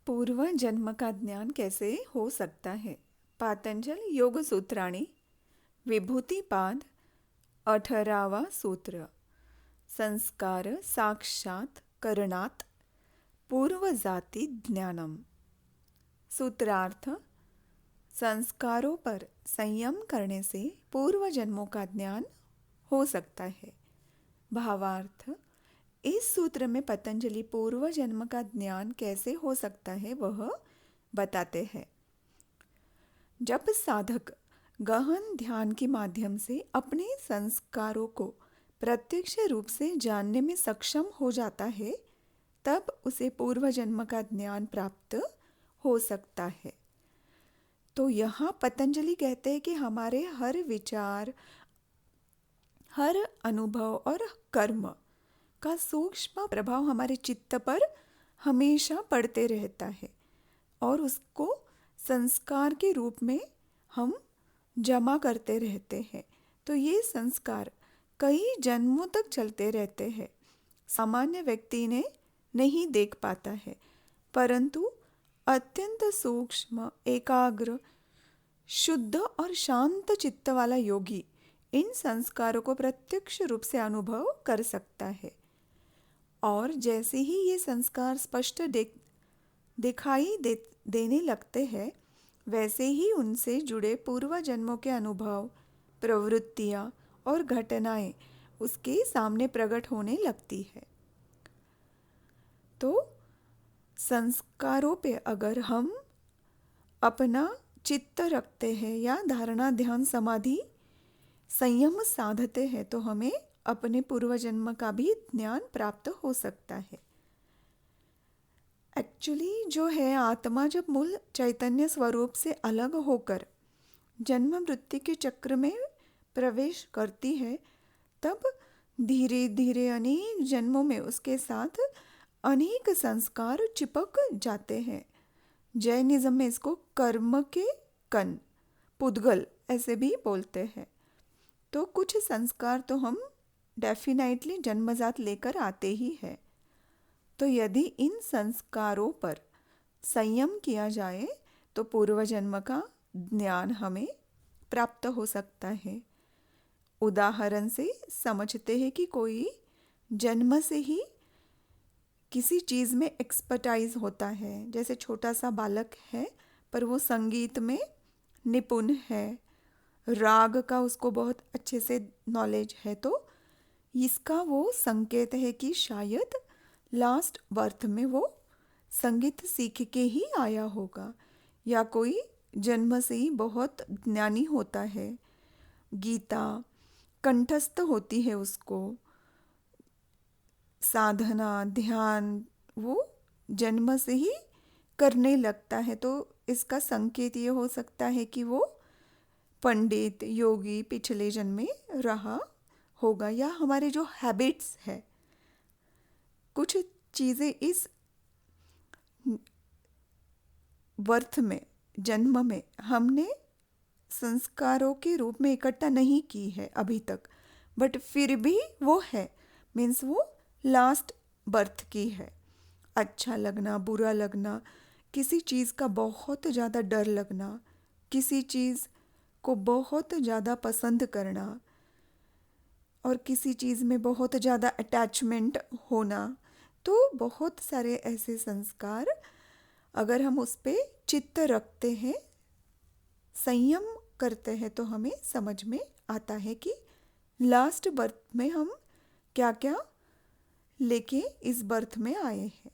पूर्व जन्म का ज्ञान कैसे हो सकता है? पातंजल योग सूत्राणी विभूतिपाद 18वां सूत्र. संस्कार साक्षात करणात पूर्वजाति ज्ञानम. सूत्रार्थ: संस्कारों पर संयम करने से पूर्व जन्मों का ज्ञान हो सकता है. भावार्थ: इस सूत्र में पतंजलि पूर्व जन्म का ज्ञान कैसे हो सकता है वह बताते हैं. जब साधक गहन ध्यान के माध्यम से अपने संस्कारों को प्रत्यक्ष रूप से जानने में सक्षम हो जाता है, तब उसे पूर्व जन्म का ज्ञान प्राप्त हो सकता है. तो यहाँ पतंजलि कहते हैं कि हमारे हर विचार, हर अनुभव और कर्म का सूक्ष्म प्रभाव हमारे चित्त पर हमेशा पड़ते रहता है और उसको संस्कार के रूप में हम जमा करते रहते हैं. तो ये संस्कार कई जन्मों तक चलते रहते हैं. सामान्य व्यक्ति ने नहीं देख पाता है, परंतु अत्यंत सूक्ष्म, एकाग्र, शुद्ध और शांत चित्त वाला योगी इन संस्कारों को प्रत्यक्ष रूप से अनुभव कर सकता है. और जैसे ही ये संस्कार स्पष्ट दिखाई देने लगते हैं, वैसे ही उनसे जुड़े पूर्व जन्मों के अनुभव, प्रवृत्तियाँ और घटनाएं उसके सामने प्रकट होने लगती है. तो संस्कारों पे अगर हम अपना चित्त रखते हैं या धारणा, ध्यान, समाधि, संयम साधते हैं, तो हमें अपने पूर्व जन्म का भी ज्ञान प्राप्त हो सकता है. एक्चुअली जो है, आत्मा जब मूल चैतन्य स्वरूप से अलग होकर जन्म मृत्यु के चक्र में प्रवेश करती है, तब धीरे धीरे अनेक जन्मों में उसके साथ अनेक संस्कार चिपक जाते हैं. जैनिज्म में इसको कर्म के कण, पुद्गल ऐसे भी बोलते हैं. तो कुछ संस्कार तो हम डेफिनेटली जन्मजात लेकर आते ही हैं. तो यदि इन संस्कारों पर संयम किया जाए तो पूर्व जन्म का ज्ञान हमें प्राप्त हो सकता है. उदाहरण से समझते हैं कि कोई जन्म से ही किसी चीज़ में एक्सपर्टाइज होता है. जैसे छोटा सा बालक है पर वो संगीत में निपुण है, राग का उसको बहुत अच्छे से नॉलेज है, तो इसका वो संकेत है कि शायद लास्ट बर्थ में वो संगीत सीख के ही आया होगा. या कोई जन्म से ही बहुत ज्ञानी होता है, गीता कंठस्थ होती है उसको, साधना, ध्यान वो जन्म से ही करने लगता है, तो इसका संकेत ये हो सकता है कि वो पंडित, योगी पिछले जन्म में रहा होगा. या हमारे जो हैबिट्स है, कुछ चीज़ें इस बर्थ में, जन्म में हमने संस्कारों के रूप में इकट्ठा नहीं की है अभी तक, बट फिर भी वो है, मीन्स वो लास्ट बर्थ की है. अच्छा लगना, बुरा लगना, किसी चीज़ का बहुत ज़्यादा डर लगना, किसी चीज़ को बहुत ज़्यादा पसंद करना और किसी चीज़ में बहुत ज़्यादा अटैचमेंट होना. तो बहुत सारे ऐसे संस्कार अगर हम उस पे चित्त रखते हैं, संयम करते हैं, तो हमें समझ में आता है कि लास्ट बर्थ में हम क्या क्या लेके इस बर्थ में आए हैं.